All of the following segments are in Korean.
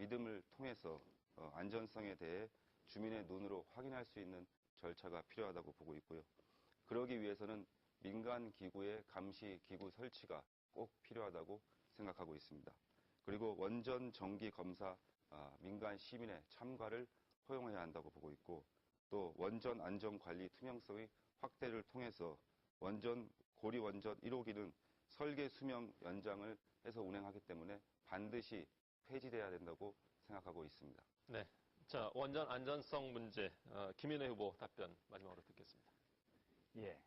믿음을 통해서 안전성에 대해 주민의 눈으로 확인할 수 있는 절차가 필요하다고 보고 있고요. 그러기 위해서는 민간 기구의 감시 기구 설치가 꼭 필요하다고 생각하고 있습니다. 그리고 원전 정기 검사 민간 시민의 참가를 허용해야 한다고 보고 있고, 또 원전 안전 관리 투명성의 확대를 통해서 고리 원전 1호기는 설계 수명 연장을 해서 운행하기 때문에 반드시 폐지돼야 된다고 생각하고 있습니다. 네. 자, 원전 안전성 문제, 김인혜 후보 답변 마지막으로 듣겠습니다. 예.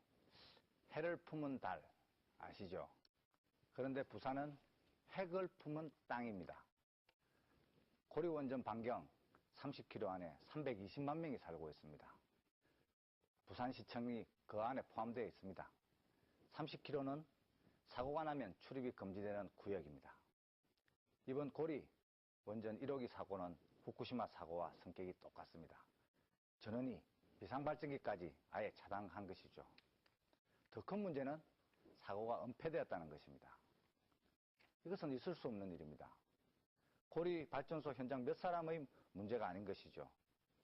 해를 품은 달 아시죠? 그런데 부산은 핵을 품은 땅입니다. 고리 원전 반경 30km 안에 320만 명이 살고 있습니다. 부산시청이 그 안에 포함되어 있습니다. 30km는 사고가 나면 출입이 금지되는 구역입니다. 이번 고리 원전 1호기 사고는 후쿠시마 사고와 성격이 똑같습니다. 전원이 비상발전기까지 아예 차단한 것이죠. 더 큰 문제는 사고가 은폐되었다는 것입니다. 이것은 있을 수 없는 일입니다. 고리 발전소 현장 몇 사람의 문제가 아닌 것이죠.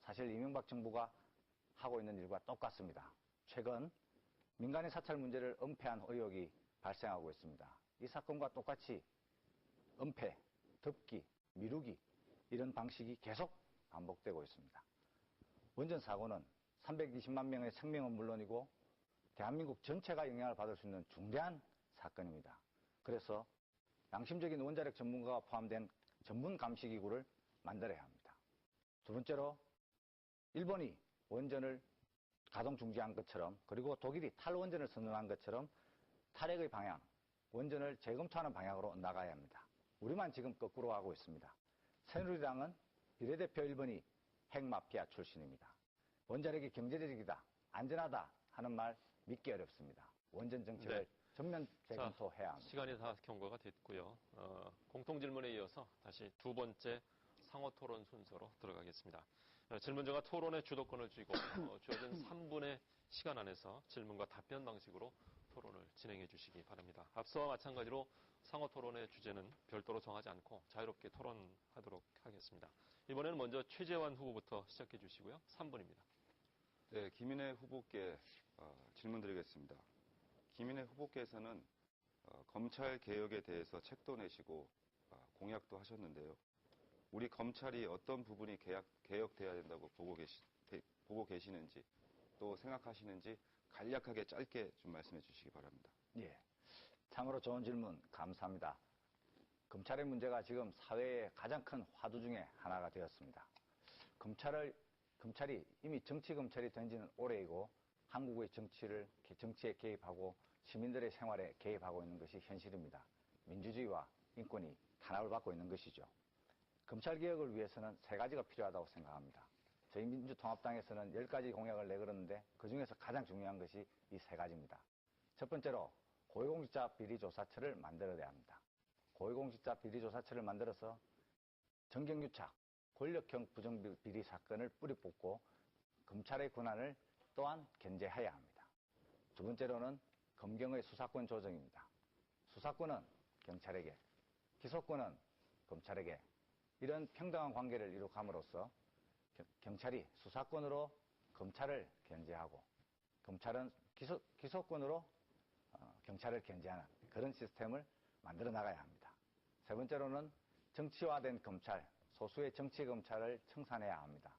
사실 이명박 정부가 하고 있는 일과 똑같습니다. 최근 민간의 사찰 문제를 은폐한 의혹이 발생하고 있습니다. 이 사건과 똑같이 은폐, 덮기, 미루기 이런 방식이 계속 반복되고 있습니다. 원전 사고는 320만 명의 생명은 물론이고 대한민국 전체가 영향을 받을 수 있는 중대한 사건입니다. 그래서 양심적인 원자력 전문가가 포함된 전문 감시기구를 만들어야 합니다. 두 번째로 일본이 원전을 가동 중지한 것처럼, 그리고 독일이 탈원전을 선언한 것처럼 탈핵의 방향, 원전을 재검토하는 방향으로 나가야 합니다. 우리만 지금 거꾸로 하고 있습니다. 새누리당은 비례대표 1번이 핵마피아 출신입니다. 원자력이 경제적이다, 안전하다 하는 말 믿기 어렵습니다. 원전 정책을 전면 재검토해야 합니다. 시간이 다 경과가 됐고요. 공통질문에 이어서 다시 두 번째 상호토론 순서로 들어가겠습니다. 질문자가 토론의 주도권을 쥐고 주어진 3분의 시간 안에서 질문과 답변 방식으로 토론을 진행해 주시기 바랍니다. 앞서와 마찬가지로 상호토론의 주제는 별도로 정하지 않고 자유롭게 토론하도록 하겠습니다. 이번에는 먼저 최재환 후보부터 시작해 주시고요. 3분입니다. 네, 김인혜 후보께 질문 드리겠습니다. 김인혜 후보께서는 검찰 개혁에 대해서 책도 내시고 공약도 하셨는데요. 우리 검찰이 어떤 부분이 개혁돼야 된다고 보고 계시는지, 또 생각하시는지 간략하게 짧게 좀 말씀해 주시기 바랍니다. 예, 참으로 좋은 질문 감사합니다. 검찰의 문제가 지금 사회의 가장 큰 화두 중에 하나가 되었습니다. 검찰이 이미 정치검찰이 된 지는 오래이고 한국의 정치에 개입하고 시민들의 생활에 개입하고 있는 것이 현실입니다. 민주주의와 인권이 탄압을 받고 있는 것이죠. 검찰개혁을 위해서는 세 가지가 필요하다고 생각합니다. 저희 민주통합당에서는 10가지 공약을 내걸었는데 그중에서 가장 중요한 것이 이 세 가지입니다. 첫 번째로 고위공직자 비리조사처를 만들어야 합니다. 고위공직자 비리조사처를 만들어서 정경유착, 권력형 부정비리 사건을 뿌리 뽑고 검찰의 권한을 또한 견제해야 합니다. 두 번째로는 검경의 수사권 조정입니다. 수사권은 경찰에게, 기소권은 검찰에게, 이런 평등한 관계를 이룩함으로써 경찰이 수사권으로 검찰을 견제하고 검찰은 기소권으로 경찰을 견제하는 그런 시스템을 만들어 나가야 합니다. 세 번째로는 정치화된 검찰, 소수의 정치검찰을 청산해야 합니다.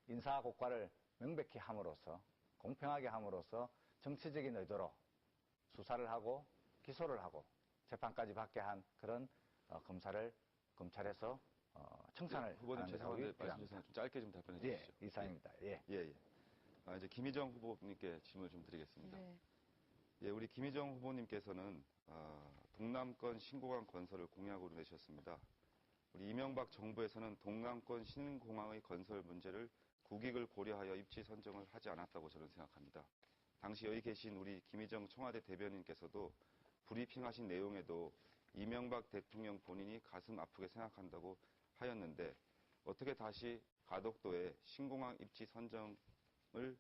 인사고과를 명백히 함으로써, 공평하게 함으로써 정치적인 의도로 수사를 하고 기소를 하고 재판까지 받게 한 그런 검찰에서 청산을 후보님 하는 죄송한데 말씀 주세요. 좀 짧게 좀 답변해 주시죠. 예, 이상입니다. 예. 이제 김희정 후보님께 질문을 좀 드리겠습니다. 네. 예, 우리 김희정 후보님께서는 동남권 신공항 건설을 공약으로 내셨습니다. 우리 이명박 정부에서는 동남권 신공항의 건설 문제를 국익을 고려하여 입지 선정을 하지 않았다고 저는 생각합니다. 당시 여기 계신 우리 김희정 청와대 대변인께서도 브리핑하신 내용에도 이명박 대통령 본인이 가슴 아프게 생각한다고 하였는데 어떻게 다시 가덕도에 신공항 입지 선정을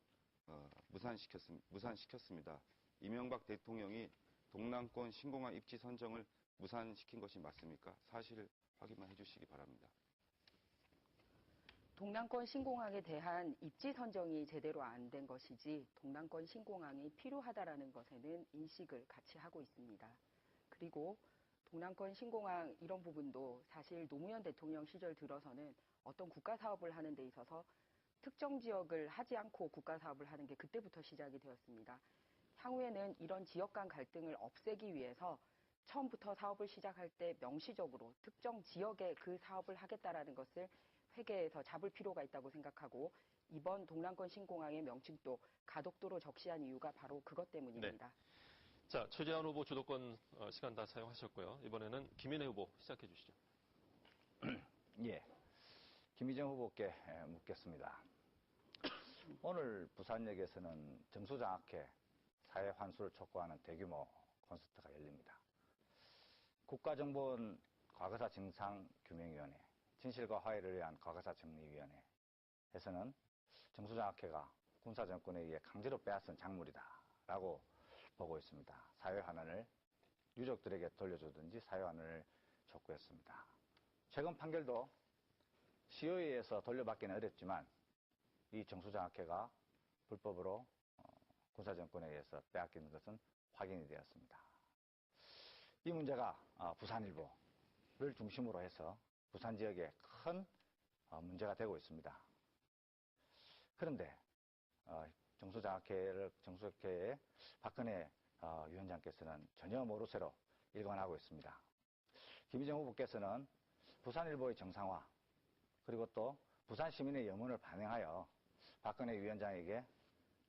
무산시켰습니다. 이명박 대통령이 동남권 신공항 입지 선정을 무산시킨 것이 맞습니까? 사실 확인만 해주시기 바랍니다. 동남권 신공항에 대한 입지 선정이 제대로 안 된 것이지 동남권 신공항이 필요하다라는 것에는 인식을 같이 하고 있습니다. 그리고 동남권 신공항 이런 부분도 사실 노무현 대통령 시절 들어서는 어떤 국가 사업을 하는 데 있어서 특정 지역을 하지 않고 국가 사업을 하는 게 그때부터 시작이 되었습니다. 향후에는 이런 지역 간 갈등을 없애기 위해서 처음부터 사업을 시작할 때 명시적으로 특정 지역에 그 사업을 하겠다라는 것을 회계에서 잡을 필요가 있다고 생각하고 이번 동남권 신공항의 명칭도 가덕도로 적시한 이유가 바로 그것 때문입니다. 네. 자, 최재한 후보 주도권 시간 다 사용하셨고요. 이번에는 김인혜 후보 시작해 주시죠. 예. 김희정 후보께 묻겠습니다. 오늘 부산역에서는 정수장학회 사회 환수를 촉구하는 대규모 콘서트가 열립니다. 국가정보원 과거사 진상규명위원회, 진실과 화해를 위한 과거사 정리위원회에서는 정수장학회가 군사정권에 의해 강제로 빼앗은 작물이다라고 보고 있습니다. 사회환원을 유족들에게 돌려주든지 사회환원을 촉구했습니다. 최근 판결도 시효에 의해서 돌려받기는 어렵지만 이 정수장학회가 불법으로 군사정권에 의해서 빼앗기는 것은 확인이 되었습니다. 이 문제가 부산일보를 중심으로 해서 부산 지역에 큰 문제가 되고 있습니다. 그런데 정수장학회의 박근혜 위원장께서는 전혀 모르쇠로 일관하고 있습니다. 김희정 후보께서는 부산일보의 정상화 그리고 또 부산 시민의 염원을 반영하여 박근혜 위원장에게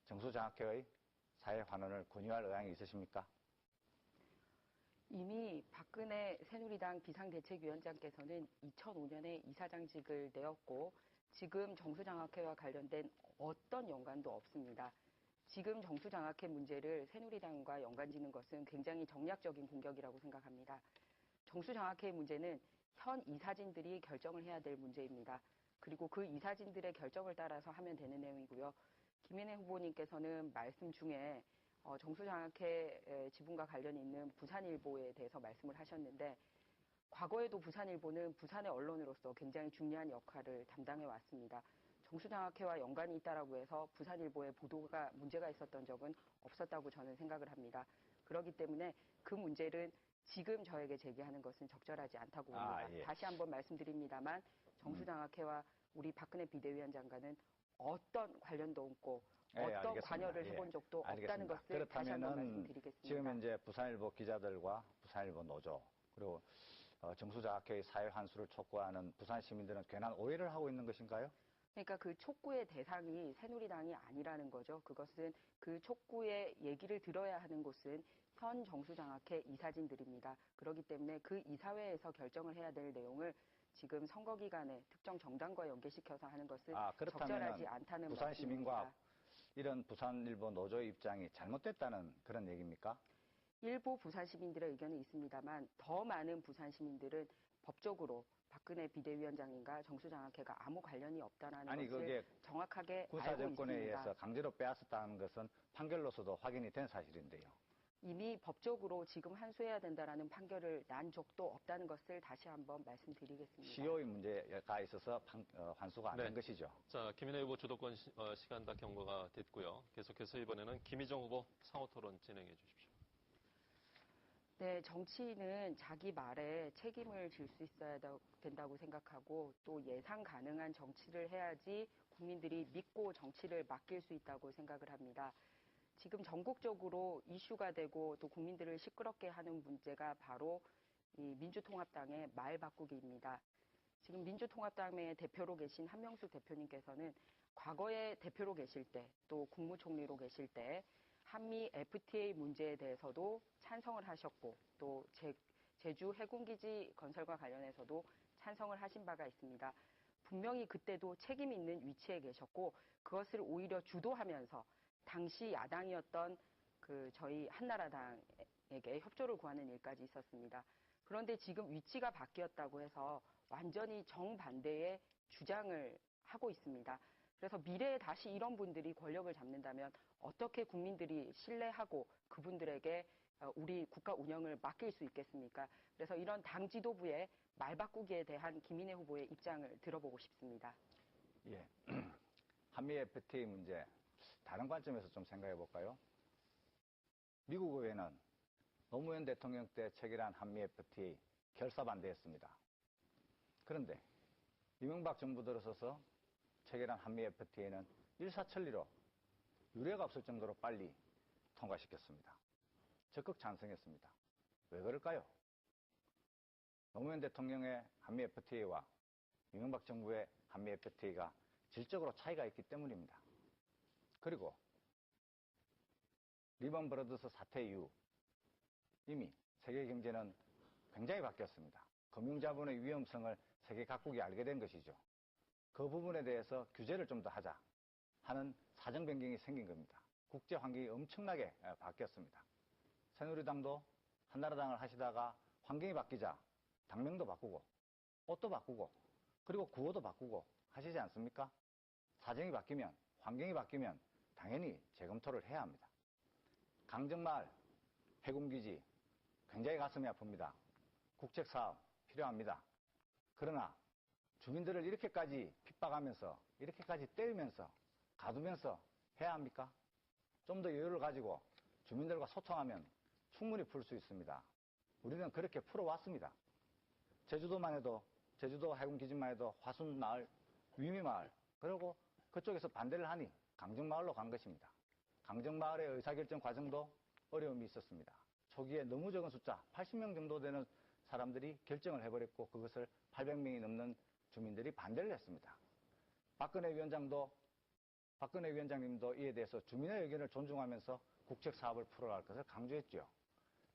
정수장학회의 사회 환원을 권유할 의향이 있으십니까? 이미 박근혜 새누리당 비상대책위원장께서는 2005년에 이사장직을 내었고 지금 정수장학회와 관련된 어떤 연관도 없습니다. 지금 정수장학회 문제를 새누리당과 연관짓는 것은 굉장히 정략적인 공격이라고 생각합니다. 정수장학회의 문제는 현 이사진들이 결정을 해야 될 문제입니다. 그리고 그 이사진들의 결정을 따라서 하면 되는 내용이고요. 김인혜 후보님께서는 말씀 중에 정수장학회 지분과 관련이 있는 부산일보에 대해서 말씀을 하셨는데 과거에도 부산일보는 부산의 언론으로서 굉장히 중요한 역할을 담당해 왔습니다. 정수장학회와 연관이 있다라고 해서 부산일보의 보도가 문제가 있었던 적은 없었다고 저는 생각을 합니다. 그렇기 때문에 그 문제를 지금 저에게 제기하는 것은 적절하지 않다고 봅니다. 예. 다시 한번 말씀드립니다만 정수장학회와 우리 박근혜 비대위원장과는 어떤 관련도 없고 어떤 관여를 해본 적도 없다는 것을 다시 한번 말씀드리겠습니다. 지금 현재 부산일보 기자들과 부산일보 노조 그리고 정수장학회의 사회 환수를 촉구하는 부산 시민들은 괜한 오해를 하고 있는 것인가요? 그러니까 그 촉구의 대상이 새누리당이 아니라는 거죠. 그것은 그 촉구의 얘기를 들어야 하는 곳은 현 정수장학회 이사진들입니다. 그렇기 때문에 그 이사회에서 결정을 해야 될 내용을 지금 선거 기간에 특정 정당과 연계시켜서 하는 것은 적절하지 않다는 부산 말씀입니다. 시민과 이런 부산일보 노조의 입장이 잘못됐다는 그런 얘기입니까? 일부 부산 시민들의 의견이 있습니다만 더 많은 부산 시민들은 법적으로 박근혜 비대위원장님과 정수장학회가 아무 관련이 없다는 것을 정확하게 알고 있습니다. 군사정권에 의해서 강제로 빼앗았다는 것은 판결로서도 확인이 된 사실인데요. 이미 법적으로 지금 환수해야 된다라는 판결을 난 적도 없다는 것을 다시 한번 말씀드리겠습니다. 시효의 문제가 있어서 환수가 안 된 것이죠. 자, 김인혜 후보 주도권 시간 다 경과가 됐고요. 계속해서 이번에는 김희정 후보 상호 토론 진행해 주십시오. 네, 정치인은 자기 말에 책임을 질 수 있어야 된다고 생각하고 또 예상 가능한 정치를 해야지 국민들이 믿고 정치를 맡길 수 있다고 생각을 합니다. 지금 전국적으로 이슈가 되고 또 국민들을 시끄럽게 하는 문제가 바로 이 민주통합당의 말 바꾸기입니다. 지금 민주통합당의 대표로 계신 한명숙 대표님께서는 과거에 대표로 계실 때 또 국무총리로 계실 때 한미 FTA 문제에 대해서도 찬성을 하셨고 또 제주 해군기지 건설과 관련해서도 찬성을 하신 바가 있습니다. 분명히 그때도 책임 있는 위치에 계셨고 그것을 오히려 주도하면서 당시 야당이었던 저희 한나라당에게 협조를 구하는 일까지 있었습니다. 그런데 지금 위치가 바뀌었다고 해서 완전히 정반대의 주장을 하고 있습니다. 그래서 미래에 다시 이런 분들이 권력을 잡는다면 어떻게 국민들이 신뢰하고 그분들에게 우리 국가 운영을 맡길 수 있겠습니까? 그래서 이런 당 지도부의 말 바꾸기에 대한 김인혜 후보의 입장을 들어보고 싶습니다. 예. 한미 FTA 문제 다른 관점에서 좀 생각해 볼까요? 미국 의회는 노무현 대통령 때 체결한 한미 FTA 결사 반대했습니다. 그런데 이명박 정부 들어서서 체결한 한미 FTA는 일사천리로 유례가 없을 정도로 빨리 통과시켰습니다. 적극 찬성했습니다. 왜 그럴까요? 노무현 대통령의 한미 FTA와 이명박 정부의 한미 FTA가 질적으로 차이가 있기 때문입니다. 그리고 리먼 브러더스 사태 이후 이미 세계 경제는 굉장히 바뀌었습니다. 금융자본의 위험성을 세계 각국이 알게 된 것이죠. 그 부분에 대해서 규제를 좀 더 하자 하는 사정 변경이 생긴 겁니다. 국제 환경이 엄청나게 바뀌었습니다. 새누리당도 한나라당을 하시다가 환경이 바뀌자 당명도 바꾸고 옷도 바꾸고 그리고 구호도 바꾸고 하시지 않습니까? 사정이 바뀌면 환경이 바뀌면 당연히 재검토를 해야 합니다. 강정마을 해군기지 굉장히 가슴이 아픕니다. 국책사업 필요합니다. 그러나 주민들을 이렇게까지 핍박하면서 이렇게까지 때리면서 가두면서 해야 합니까? 좀 더 여유를 가지고 주민들과 소통하면 충분히 풀 수 있습니다. 우리는 그렇게 풀어왔습니다. 제주도만 해도 제주도 해군기지만 해도 화순마을, 위미마을 그리고 그쪽에서 반대를 하니 강정마을로 간 것입니다. 강정마을의 의사결정 과정도 어려움이 있었습니다. 초기에 너무 적은 숫자 80명 정도 되는 사람들이 결정을 해버렸고 그것을 800명이 넘는 주민들이 반대를 했습니다. 박근혜 위원장님도 이에 대해서 주민의 의견을 존중하면서 국책 사업을 풀어갈 것을 강조했죠.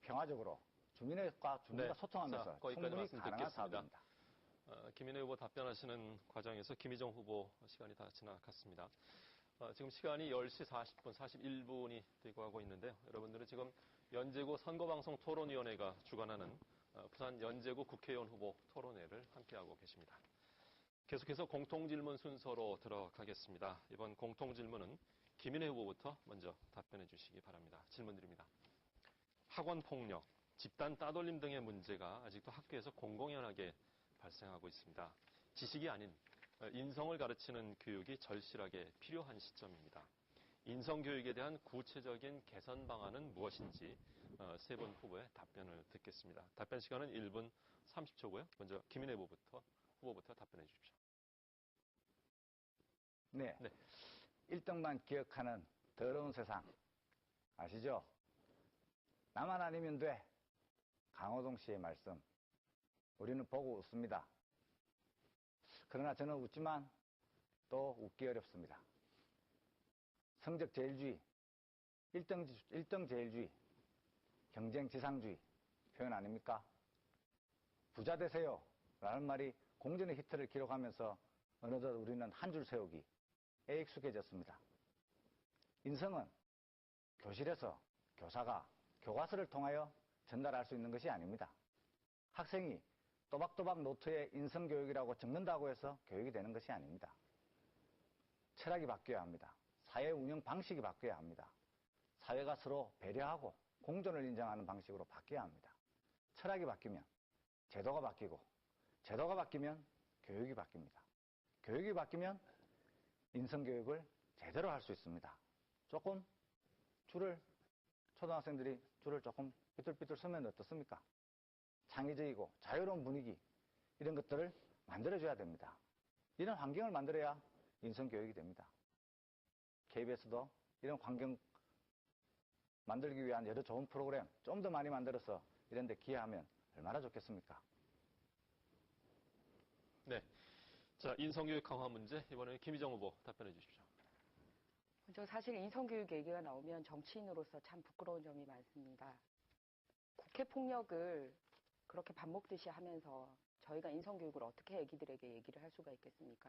평화적으로 주민과 소통하면서 충분히 가능한 사업입니다. 김인혜 후보 답변하시는 과정에서 김희정 후보 시간이 다 지나갔습니다. 지금 시간이 10시 40분, 41분이 되고 하고 있는데요. 여러분들은 지금 연제구 선거방송 토론위원회가 주관하는 부산 연제구 국회의원 후보 토론회를 함께하고 계십니다. 계속해서 공통질문 순서로 들어가겠습니다. 이번 공통질문은 김인혜 후보부터 먼저 답변해 주시기 바랍니다. 질문 드립니다. 학원폭력, 집단 따돌림 등의 문제가 아직도 학교에서 공공연하게 발생하고 있습니다. 지식이 아닌 인성을 가르치는 교육이 절실하게 필요한 시점입니다. 인성교육에 대한 구체적인 개선 방안은 무엇인지 세 분 후보의 답변을 듣겠습니다. 답변 시간은 1분 30초고요. 먼저 김인혜 후보부터 답변해 주십시오. 네. 네. 1등만 기억하는 더러운 세상 아시죠? 나만 아니면 돼. 강호동 씨의 말씀. 우리는 보고 웃습니다. 그러나 저는 웃지만 또 웃기 어렵습니다. 성적 제일주의, 1등 제일주의, 경쟁 지상주의 표현 아닙니까? 부자 되세요 라는 말이 공전의 히트를 기록하면서 어느덧 우리는 한 줄 세우기에 익숙해졌습니다. 인성은 교실에서 교사가 교과서를 통하여 전달할 수 있는 것이 아닙니다. 학생이 또박또박 노트에 인성교육이라고 적는다고 해서 교육이 되는 것이 아닙니다. 철학이 바뀌어야 합니다. 사회 운영 방식이 바뀌어야 합니다. 사회가 서로 배려하고 공존을 인정하는 방식으로 바뀌어야 합니다. 철학이 바뀌면 제도가 바뀌고 제도가 바뀌면 교육이 바뀝니다. 교육이 바뀌면 인성교육을 제대로 할 수 있습니다. 조금 초등학생들이 줄을 조금 삐뚤삐뚤 서면 어떻습니까? 창의적이고 자유로운 분위기 이런 것들을 만들어줘야 됩니다. 이런 환경을 만들어야 인성교육이 됩니다. KBS도 이런 환경 만들기 위한 여러 좋은 프로그램 좀 더 많이 만들어서 이런 데 기여하면 얼마나 좋겠습니까? 네. 자, 인성교육 강화 문제 이번에 김희정 후보 답변해 주십시오. 저 사실 인성교육 얘기가 나오면 정치인으로서 참 부끄러운 점이 많습니다. 국회 폭력을 그렇게 밥 먹듯이 하면서 저희가 인성교육을 어떻게 애기들에게 얘기를 할 수가 있겠습니까?